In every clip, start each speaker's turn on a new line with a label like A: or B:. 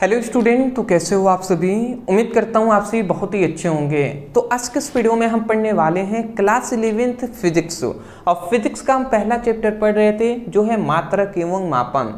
A: Hello student, तो कैसे हो आप सभी। उम्मीद करता हूँ आप सभी बहुत ही अच्छे होंगे। तो आज के इस वीडियो में हम पढ़ने वाले हैं क्लास 11th फिजिक्स। और फिजिक्स का हम पहला चैप्टर पढ़ रहे थे जो है मात्रक एवं मापन।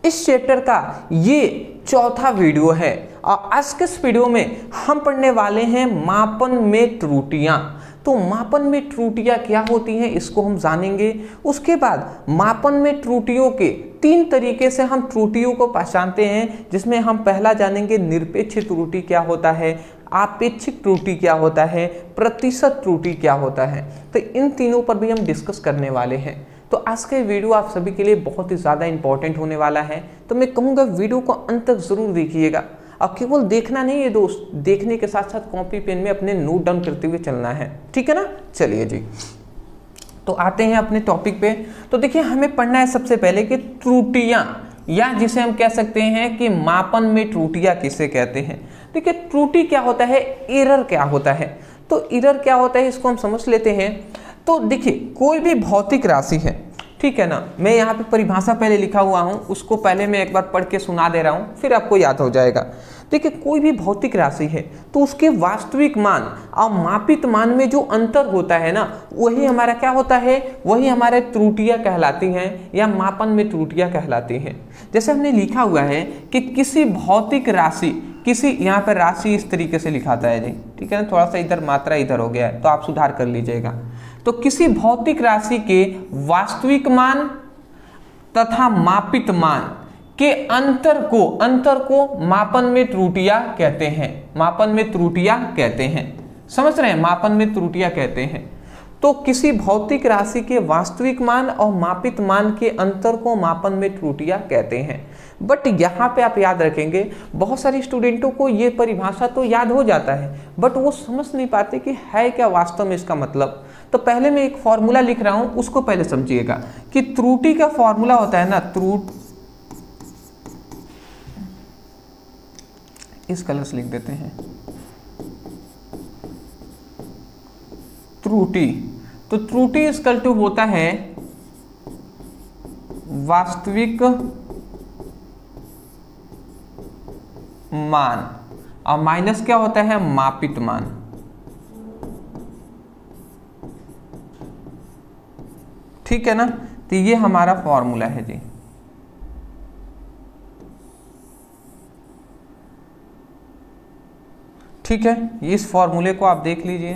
A: इस चैप्टर का ये चौथा वीडियो है और आज के इस वीडियो में हम पढ़ने वाले हैं मापन में त्रुटियां। तो मापन में त्रुटियां क्या होती हैं इसको हम जानेंगे। उसके बाद मापन में त्रुटियों के 3 तरीके से हम त्रुटियों को पहचानते हैं, जिसमें हम पहला जानेंगे निरपेक्ष त्रुटि क्या होता है, आपेक्षिक त्रुटि क्या होता है, प्रतिशत त्रुटि क्या होता है। तो इन तीनों पर भी हम डिस्कस करने वाले हैं। तो आज का वीडियो आप सभी के लिए बहुत ही ज़्यादा इंपॉर्टेंट होने वाला है। तो मैं कहूँगा वीडियो को अंत तक ज़रूर देखिएगा। अब केवल देखना नहीं है दोस्त, देखने के साथ साथ कॉपी पेन में अपने नोट डाउन करते हुए चलना है, ठीक है ना। चलिए जी, तो आते हैं अपने टॉपिक पे। तो देखिए, हमें पढ़ना है सबसे पहले कि त्रुटियां, या जिसे हम कह सकते हैं कि मापन में त्रुटियां किसे कहते हैं। देखिए, त्रुटि क्या होता है, एरर क्या होता है। तो एरर क्या होता है इसको हम समझ लेते हैं। तो देखिए, कोई भी भौतिक राशि है, ठीक है ना। मैं यहाँ पे परिभाषा पहले लिखा हुआ हूँ, उसको पहले मैं एक बार पढ़ के सुना दे रहा हूँ, फिर आपको याद हो जाएगा। देखिए, कोई भी भौतिक राशि है तो उसके वास्तविक मान और मापित मान में जो अंतर होता है ना, वही हमारा क्या होता है, वही हमारे त्रुटियां कहलाती हैं या मापन में त्रुटियां कहलाती हैं। जैसे हमने लिखा हुआ है कि किसी भौतिक राशि, किसी, यहाँ पर राशि इस तरीके से लिखाता है जी, ठीक है ना। थोड़ा सा इधर मात्रा इधर हो गया है तो आप सुधार कर लीजिएगा। तो किसी भौतिक राशि के वास्तविक मान तथा मापित मान के अंतर को मापन में त्रुटियां कहते हैं। मापन में त्रुटियां कहते हैं, समझ रहे हैं, मापन में त्रुटियां कहते हैं। तो किसी भौतिक राशि के वास्तविक मान और मापित मान के अंतर को मापन में त्रुटियां कहते हैं। बट यहाँ पे आप याद रखेंगे, बहुत सारे स्टूडेंटों को ये परिभाषा तो याद हो जाता है बट वो समझ नहीं पाते कि है क्या वास्तव में इसका मतलब। तो पहले मैं एक फॉर्मूला लिख रहा हूँ, उसको पहले समझिएगा कि त्रुटि का फॉर्मूला होता है ना, इस कलर से लिख देते हैं, त्रुटि। तो त्रुटि इक्वल टू होता है वास्तविक मान और माइनस क्या होता है, मापित मान। ठीक है ना। तो ये हमारा फॉर्मूला है जी। ठीक है, इस फॉर्मूले को आप देख लीजिए।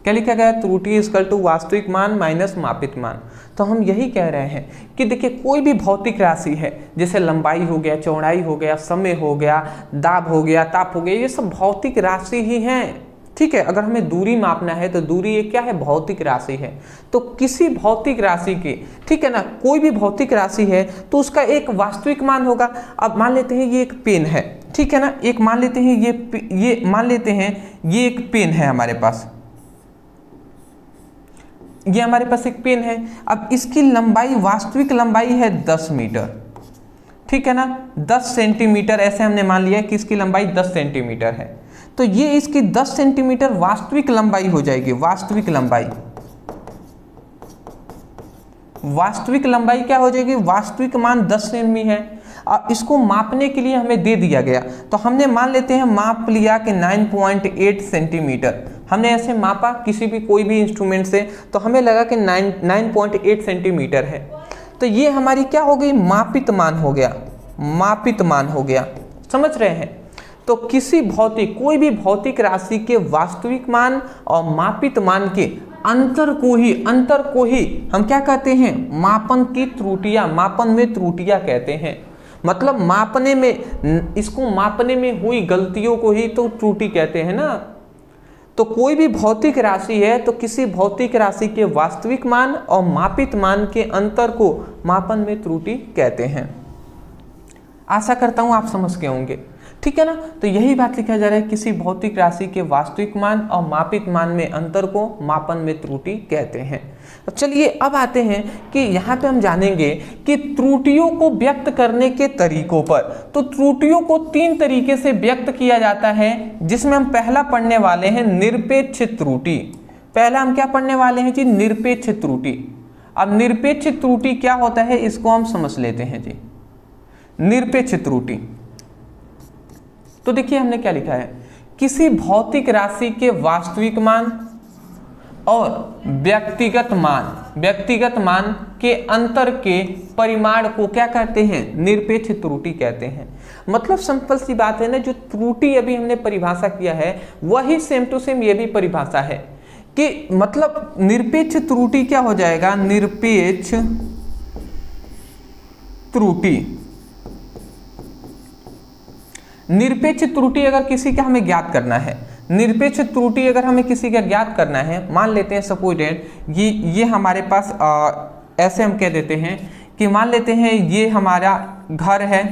A: क्या लिखा गया, त्रुटि इक्वल टू वास्तविक मान माइनस मापित मान। तो हम यही कह रहे हैं कि देखिए, कोई भी भौतिक राशि है, जैसे लंबाई हो गया, चौड़ाई हो गया, समय हो गया, दाब हो गया, ताप हो गया, ये सब भौतिक राशि ही हैं। ठीक है, अगर हमें दूरी मापना है तो दूरी ये क्या है, भौतिक राशि है। तो किसी भौतिक राशि की, ठीक है ना, कोई भी भौतिक राशि है तो उसका एक वास्तविक मान होगा। अब मान लेते हैं ये एक पेन है, ठीक है ना, एक मान लेते हैं ये मान लेते हैं ये एक पेन है हमारे पास, ये हमारे पास एक पेन है। अब इसकी लंबाई, वास्तविक लंबाई है 10 मीटर, ठीक है ना, 10 सेंटीमीटर, ऐसे हमने मान लिया कि इसकी लंबाई 10 सेंटीमीटर है। तो ये इसकी 10 सेंटीमीटर वास्तविक लंबाई हो जाएगी। वास्तविक लंबाई क्या हो जाएगी, वास्तविक मान 10 सेमी है। अब इसको मापने के लिए हमें दे दिया गया, तो हमने मान लेते हैं, माप लिया कि 9.8 सेंटीमीटर। हमने ऐसे मापा किसी भी कोई भी इंस्ट्रूमेंट से, तो हमें लगा कि 9.8 सेंटीमीटर है। तो ये हमारी क्या हो गई, मापित मान हो गया, मापित मान हो गया, समझ रहे हैं। तो किसी भौतिक, कोई भी भौतिक राशि के वास्तविक मान और मापित मान के अंतर को ही हम क्या कहते हैं, मापन की त्रुटियां, मापन में त्रुटियां कहते हैं। मतलब मापने में, इसको मापने में हुई गलतियों को ही तो त्रुटि कहते हैं ना। तो कोई भी भौतिक राशि है तो किसी भौतिक राशि के वास्तविक मान और मापित मान के अंतर को मापन में त्रुटि कहते हैं। आशा करता हूं आप समझ गए होंगे, ठीक है ना। तो यही बात लिखा जा रहा है, किसी भौतिक राशि के वास्तविक मान और मापित मान में अंतर को मापन में त्रुटि कहते हैं। तो चलिए अब आते हैं कि यहाँ पे हम जानेंगे कि त्रुटियों को व्यक्त करने के तरीकों पर। तो त्रुटियों को 3 तरीके से व्यक्त किया जाता है, जिसमें हम पहला पढ़ने वाले हैं निरपेक्ष त्रुटि। पहला हम क्या पढ़ने वाले हैं जी, निरपेक्ष त्रुटि। अब निरपेक्ष त्रुटि क्या होता है इसको हम समझ लेते हैं जी। निरपेक्ष त्रुटि, तो देखिए हमने क्या लिखा है, किसी भौतिक राशि के वास्तविक मान और व्यक्तिगत मान के अंतर के परिमाण को क्या कहते हैं, निरपेक्ष त्रुटि कहते हैं। मतलब सिंपल सी बात है ना, जो त्रुटि अभी हमने परिभाषा किया है वही सेम टू सेम ये भी परिभाषा है कि मतलब निरपेक्ष त्रुटि क्या हो जाएगा, निरपेक्ष त्रुटि अगर किसी का हमें ज्ञात करना है, निरपेक्ष त्रुटि अगर हमें किसी का ज्ञात करना है, मान लेते हैं सपोज ये हमारे पास ऐसे हम कह देते हैं कि मान लेते हैं ये हमारा घर है,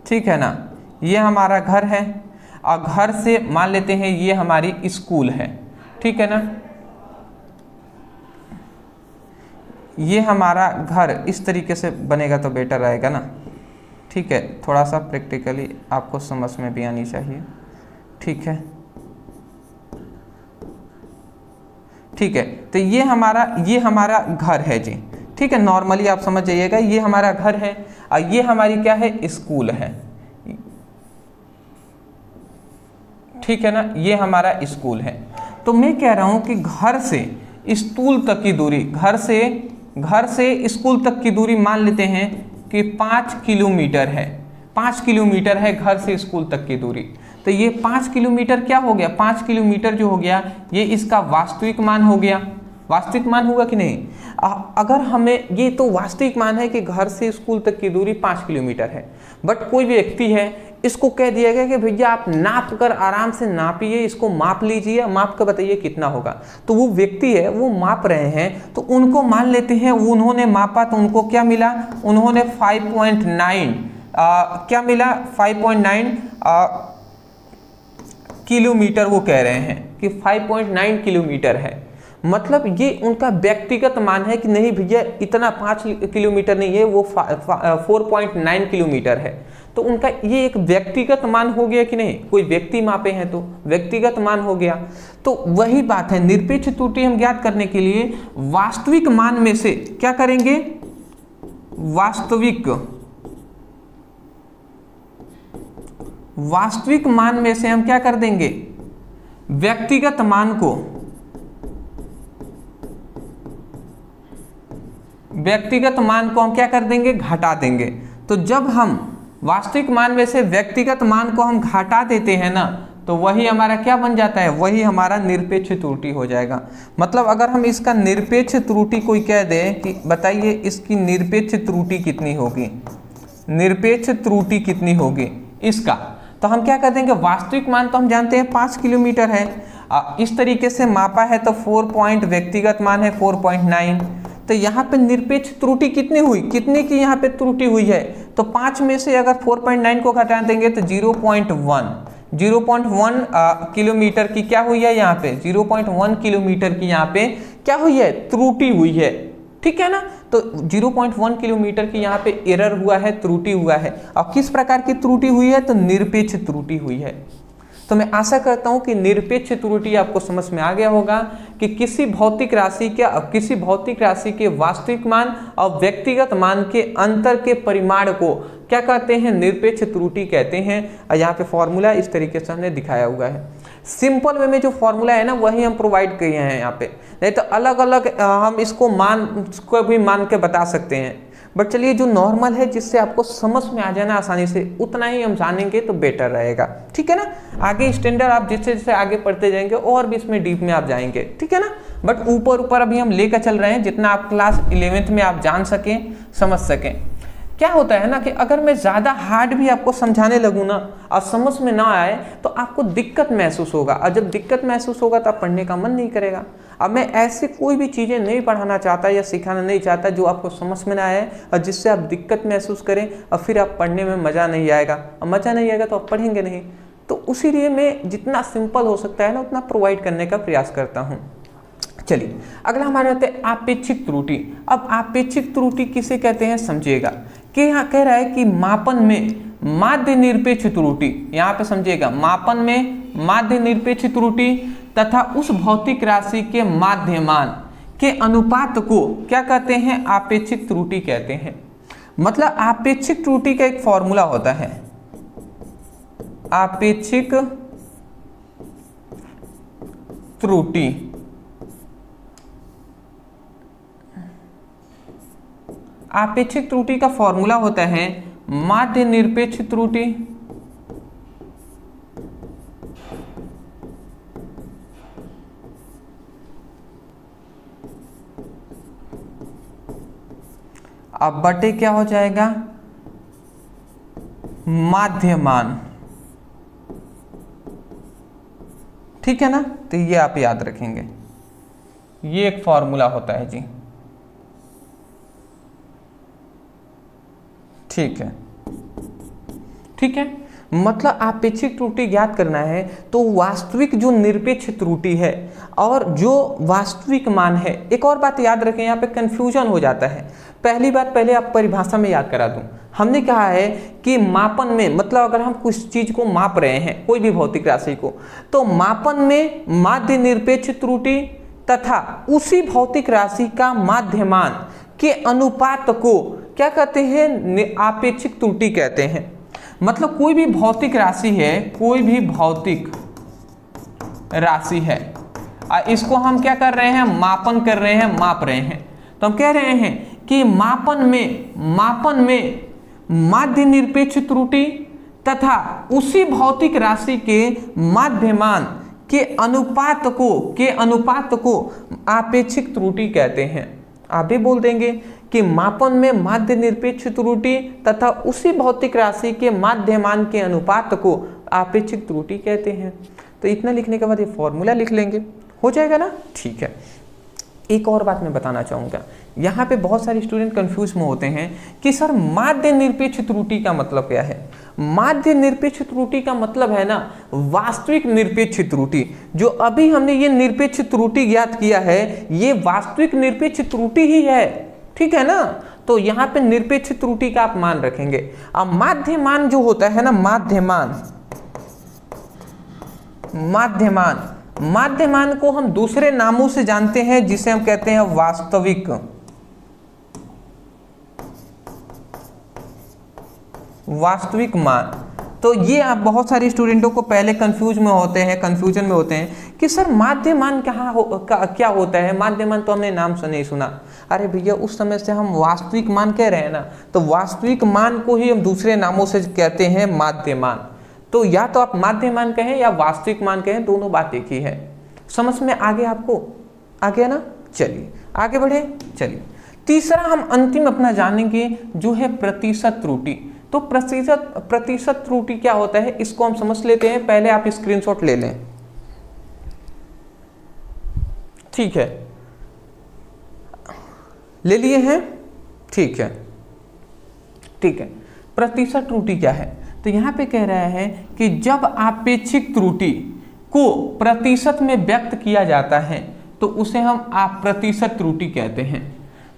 A: ठीक है ना, ये हमारा घर है और घर से मान लेते हैं ये हमारी स्कूल है, ठीक है ना, ये हमारा घर इस तरीके से बनेगा तो बेटर रहेगा ना, ठीक है, थोड़ा सा प्रैक्टिकली आपको समझ में भी आनी चाहिए, ठीक है, ठीक है। तो ये हमारा घर है जी, ठीक है, नॉर्मली आप समझ जाइएगा, ये हमारा घर है और ये हमारी क्या है, स्कूल है, ठीक है ना, ये हमारा स्कूल है। तो मैं कह रहा हूं कि घर से स्कूल तक की दूरी, घर से स्कूल तक की दूरी मान लेते हैं कि 5 किलोमीटर है, 5 किलोमीटर है घर से स्कूल तक की दूरी। तो ये 5 किलोमीटर क्या हो गया, 5 किलोमीटर जो हो गया ये इसका वास्तविक मान हो गया, वास्तविक मान होगा कि नहीं। अगर हमें ये तो वास्तविक मान है कि घर से स्कूल तक की दूरी 5 किलोमीटर है, बट कोई व्यक्ति है, इसको कह दिया गया कि भैया आप नाप कर आराम से नापिए, इसको माप लीजिए, माप कर बताइए कितना होगा। तो वो व्यक्ति है वो माप रहे हैं, तो उनको मान लेते हैं, उन्होंने मापा तो उनको क्या मिला, उन्होंने 5.9 क्या मिला, 5.9 किलोमीटर वो कह रहे हैं कि 5.9 किलोमीटर है। मतलब ये उनका व्यक्तिगत मान है कि नहीं भैया इतना 5 किलोमीटर नहीं है, वो 4.9 किलोमीटर है। तो उनका ये एक व्यक्तिगत मान हो गया कि नहीं, कोई व्यक्ति मापे हैं तो व्यक्तिगत मान हो गया। तो वही बात है, निरपेक्ष त्रुटि हम ज्ञात करने के लिए वास्तविक मान में से क्या करेंगे, वास्तविक मान में से हम क्या कर देंगे, व्यक्तिगत मान को हम क्या कर देंगे, घटा देंगे। तो जब हम वास्तविक मान में से व्यक्तिगत मान को हम घटा देते हैं ना, तो वही हमारा क्या बन जाता है, वही हमारा निरपेक्ष त्रुटि हो जाएगा। मतलब अगर हम इसका निरपेक्ष त्रुटि कोई कह दे कि बताइए इसकी निरपेक्ष त्रुटि कितनी होगी, निरपेक्ष त्रुटि कितनी होगी इसका, तो हम क्या कर देंगे, वास्तविक मान तो हम जानते हैं 5 किलोमीटर है, इस तरीके से मापा है तो 4 पॉइंट व्यक्तिगत मान है 4.9। तो यहाँ पे निरपेक्ष त्रुटि कितनी हुई, कितने की यहाँ पे त्रुटि हुई है, तो 5 में से अगर 4.9 को घटा देंगे तो 0.1 किलोमीटर की क्या हुई है, यहाँ पे 0.1 किलोमीटर की यहाँ पे क्या हुई है, त्रुटि हुई है, ठीक है ना। तो 0.1 किलोमीटर की यहाँ पे एरर हुआ है, त्रुटि हुआ है। और किस प्रकार की त्रुटि हुई है, तो निरपेक्ष त्रुटि हुई है। तो मैं आशा करता हूं कि निरपेक्ष त्रुटि आपको समझ में आ गया होगा कि किसी भौतिक राशि के वास्तविक मान और व्यक्तिगत मान के अंतर के परिमाण को क्या कहते हैं, निरपेक्ष त्रुटि कहते हैं। और यहाँ पे फॉर्मूला इस तरीके से हमने दिखाया हुआ है। सिंपल वे में जो फॉर्मूला है ना वही हम प्रोवाइड किए हैं यहाँ पे, नहीं तो अलग अलग हम इसको भी मान के बता सकते हैं। बट चलिए जो नॉर्मल है जिससे आपको समझ में आ जाना आसानी से, उतना ही हम जानेंगे तो बेटर रहेगा, ठीक है ना। आगे स्टैंडर्ड आप जैसे जैसे आगे पढ़ते जाएंगे और भी इसमें डीप में आप जाएंगे, ठीक है ना। बट ऊपर अभी हम लेकर चल रहे हैं जितना आप क्लास 11th में आप जान सकें, समझ सकें। क्या होता है ना कि अगर मैं ज़्यादा हार्ड भी आपको समझाने लगूँ ना और समझ में ना आए तो आपको दिक्कत महसूस होगा, और जब दिक्कत महसूस होगा तो आप पढ़ने का मन नहीं करेगा। अब मैं ऐसी कोई भी चीज़ें नहीं पढ़ाना चाहता या सिखाना नहीं चाहता जो आपको समझ में ना आए और जिससे आप दिक्कत महसूस करें और फिर आप पढ़ने में मज़ा नहीं आएगा, और मज़ा नहीं आएगा तो आप पढ़ेंगे नहीं। तो उसी लिए मैं जितना सिंपल हो सकता है ना उतना प्रोवाइड करने का प्रयास करता हूँ। चलिए अगला हमारे होता है आपेक्षिक त्रुटि। अब आपेक्षिक त्रुटि किसे कहते हैं समझिएगा, कि यहाँ कह रहा है कि मापन में माध्य निरपेक्ष त्रुटि, यहाँ पे समझिएगा, मापन में माध्य निरपेक्ष त्रुटि तथा उस भौतिक राशि के माध्यमान के अनुपात को क्या कहते हैं, आपेक्षिक त्रुटि कहते हैं। मतलब आपेक्षिक त्रुटि का एक फॉर्मूला होता है, आपेक्षिक त्रुटि। आपेक्षिक त्रुटि का फॉर्मूला होता है माध्य निरपेक्ष त्रुटि अब बटे क्या हो जाएगा, माध्यमान। ठीक है ना, तो ये आप याद रखेंगे, ये एक फॉर्मूला होता है जी। ठीक है, ठीक है, मतलब आपेक्षिक त्रुटि ज्ञात करना है तो वास्तविक जो निरपेक्ष त्रुटि है और जो वास्तविक मान है। एक और बात याद रखें, यहाँ पे कंफ्यूजन हो जाता है। पहली बात, पहले आप परिभाषा में याद करा दूं। हमने कहा है कि मापन में, मतलब अगर हम कुछ चीज को माप रहे हैं, कोई भी भौतिक राशि को, तो मापन में माध्य निरपेक्ष त्रुटि तथा उसी भौतिक राशि का माध्यमान के अनुपात को क्या कहते हैं, आपेक्षिक त्रुटि कहते हैं। मतलब कोई भी भौतिक राशि है, कोई भी भौतिक राशि है, इसको हम क्या कर रहे हैं, मापन कर रहे हैं, माप रहे हैं। तो हम कह रहे हैं कि मापन में माध्य निरपेक्ष त्रुटि तथा उसी भौतिक राशि के माध्यमान के अनुपात को आपेक्षिक त्रुटि कहते हैं। आप भी बोल देंगे कि मापन में माध्य निरपेक्ष त्रुटि तथा उसी भौतिक राशि के माध्यमान के अनुपात को आपेक्षिक त्रुटि कहते हैं। तो इतना लिखने के बाद ये फॉर्मूला लिख लेंगे, हो जाएगा ना। ठीक है, एक और बात मैं बताना चाहूँगा, यहाँ पे बहुत सारे स्टूडेंट कंफ्यूज में होते हैं कि सर माध्य निरपेक्ष त्रुटि का मतलब क्या है। माध्य निरपेक्ष त्रुटि का मतलब है ना वास्तविक निरपेक्ष त्रुटि। जो अभी हमने ये निरपेक्ष त्रुटि ज्ञात किया है, ये वास्तविक निरपेक्ष त्रुटि ही है, ठीक है ना। तो यहाँ पे निरपेक्ष त्रुटि का आप मान रखेंगे। अब माध्यमान जो होता है ना, माध्यमान को हम दूसरे नामों से जानते हैं, जिसे हम कहते हैं वास्तविक मान। तो ये आप बहुत सारे स्टूडेंटों को पहले कंफ्यूजन में होते हैं कि सर माध्यमान क्या होता है। माध्यमान तो हमने नाम से नहीं सुना। अरे भैया, उस समय से हम वास्तविक मान कह रहे हैं ना, तो वास्तविक मान को ही हम दूसरे नामों से कहते हैं माध्यमान। तो या तो आप माध्यमान कहें या वास्तविक मान कहें, दोनों बात एक ही है। समझ में आगे आपको आ गया ना। चलिए आगे बढ़े। चलिए तीसरा हम अंतिम अपना जानेंगे, जो है प्रतिशत त्रुटि। तो प्रतिशत त्रुटि क्या होता है, इसको हम समझ लेते हैं। पहले आप स्क्रीनशॉट ले लें, ठीक है, ले लिए हैं, ठीक है, ठीक है। प्रतिशत त्रुटि क्या है, तो यहां पे कह रहा है कि जब आपेक्षिक त्रुटि को प्रतिशत में व्यक्त किया जाता है तो उसे हम प्रतिशत त्रुटि कहते हैं।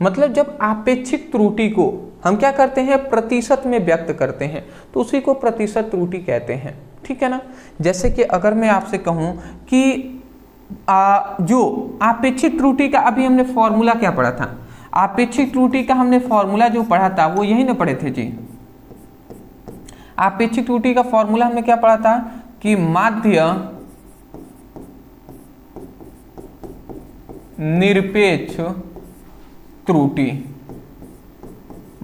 A: मतलब जब आपेक्षिक त्रुटि को हम क्या करते हैं, प्रतिशत में व्यक्त करते हैं, तो उसी को प्रतिशत त्रुटि कहते हैं, ठीक है ना। जैसे कि अगर मैं आपसे कहूं कि जो आपेक्षिक त्रुटि का अभी हमने फॉर्मूला क्या पढ़ा था, आपेक्षिक त्रुटि का हमने फॉर्मूला जो पढ़ा था वो यही ना पढ़े थे जी। आपेक्षिक त्रुटि का फॉर्मूला हमने क्या पढ़ा था कि माध्य निरपेक्ष त्रुटि,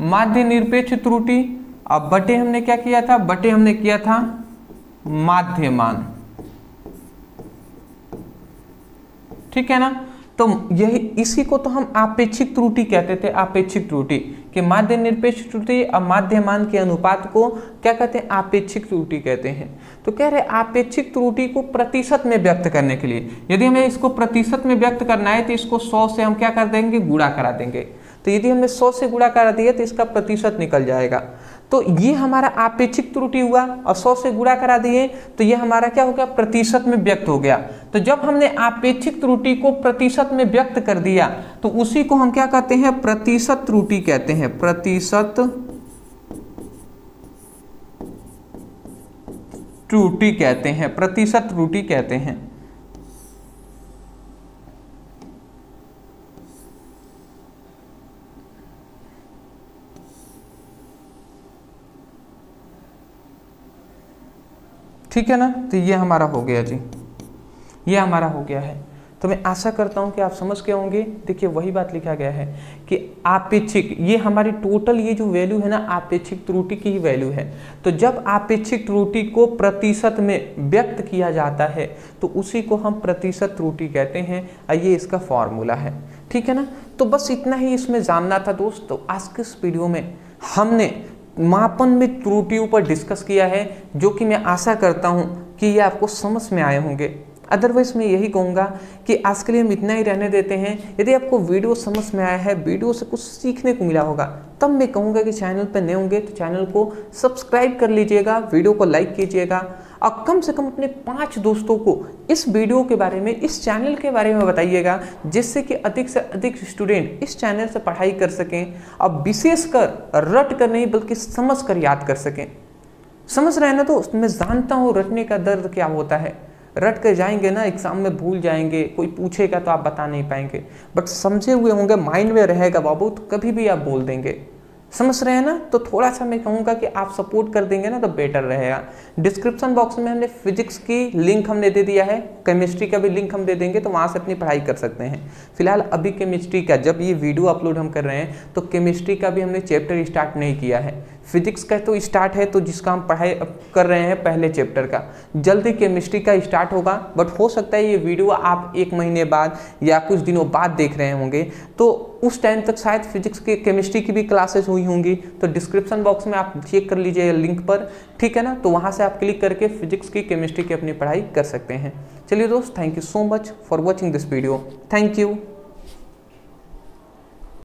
A: माध्य निरपेक्ष त्रुटि। अब बटे हमने क्या किया था, बटे हमने किया था माध्यमान, ठीक है ना। तो यही इसी को तो हम आपेक्षिक त्रुटि कहते थे। आपेक्षिक त्रुटि कि माध्य निरपेक्ष त्रुटि और माध्यमान के अनुपात को क्या कहते हैं, आपेक्षिक त्रुटि कहते हैं। तो कह रहे आपेक्षिक त्रुटि को प्रतिशत में व्यक्त करने के लिए, यदि हमें इसको प्रतिशत में व्यक्त करना है तो इसको 100 से हम क्या कर देंगे, गुणा करा देंगे। तो यदि हमने 100 से गुणा करा दिया तो इसका प्रतिशत निकल जाएगा। तो ये हमारा आपेक्षिक त्रुटि हुआ, और 100 से गुणा करा दिए तो ये हमारा क्या हो गया, प्रतिशत में व्यक्त हो गया। तो जब हमने आपेक्षिक त्रुटि को प्रतिशत में व्यक्त कर दिया तो उसी को हम क्या कहते हैं, प्रतिशत त्रुटि कहते हैं। प्रतिशत त्रुटि कहते हैं, प्रतिशत त्रुटि कहते हैं। ठीक है ना। तो ये हमारा हो गया जी, ये हमारा हो गया है। तो मैं आशा करता हूँ कि आप समझ गए होंगे। देखिए वही बात लिखा गया है कि आपेक्षिक, ये हमारी टोटल ये जो वैल्यू है ना आपेक्षिक त्रुटि की ही वैल्यू है। तो जब आपेक्षिक त्रुटि को प्रतिशत में व्यक्त किया जाता है तो उसी को हम प्रतिशत त्रुटि कहते हैं, और ये इसका फॉर्मूला है। ठीक है ना। तो बस इतना ही इसमें जानना था दोस्त। तो आज के इस वीडियो में हमने मापन में त्रुटियों पर डिस्कस किया है, जो कि मैं आशा करता हूँ कि ये आपको समझ में आए होंगे। अदरवाइज मैं यही कहूँगा कि आज के लिए हम इतना ही रहने देते हैं। यदि आपको वीडियो समझ में आया है, वीडियो से कुछ सीखने को मिला होगा, तब मैं कहूँगा कि चैनल पर नए होंगे तो चैनल को सब्सक्राइब कर लीजिएगा, वीडियो को लाइक कीजिएगा, और कम से कम अपने 5 दोस्तों को इस वीडियो के बारे में, इस चैनल के बारे में बताइएगा, जिससे कि अधिक से अधिक स्टूडेंट इस चैनल से पढ़ाई कर सकें, और विशेषकर रट कर नहीं बल्कि समझ कर याद कर सकें। समझ रहे हैं ना दोस्त। मैं जानता हूँ रटने का दर्द क्या होता है। रट कर जाएंगे ना, एग्जाम में भूल जाएंगे, कोई पूछेगा तो आप बता नहीं पाएंगे, बट समझे हुए होंगे, माइंड में रहेगा बाबू, तो कभी भी आप बोल देंगे। समझ रहे हैं ना। तो थोड़ा सा मैं कहूँगा कि आप सपोर्ट कर देंगे ना तो बेटर रहेगा। डिस्क्रिप्शन बॉक्स में हमने फिजिक्स की लिंक हमने दे दिया है, केमिस्ट्री का भी लिंक हम दे देंगे, तो वहाँ से अपनी पढ़ाई कर सकते हैं। फिलहाल अभी केमिस्ट्री का, जब ये वीडियो अपलोड हम कर रहे हैं तो केमिस्ट्री का भी हमने चैप्टर स्टार्ट नहीं किया है। फिजिक्स का तो स्टार्ट है, तो जिसका हम पढ़ाई कर रहे हैं पहले चैप्टर का, जल्दी केमिस्ट्री का स्टार्ट होगा। बट हो सकता है ये वीडियो आप 1 महीने बाद या कुछ दिनों बाद देख रहे होंगे, तो उस टाइम तक शायद फिजिक्स के केमिस्ट्री की भी क्लासेस हुई होंगी। तो डिस्क्रिप्शन बॉक्स में आप चेक कर लीजिए लिंक पर, ठीक है ना। तो वहाँ से आप क्लिक करके फिजिक्स की, केमिस्ट्री की अपनी पढ़ाई कर सकते हैं। चलिए दोस्त, thank you so much for watching this video. Thank you.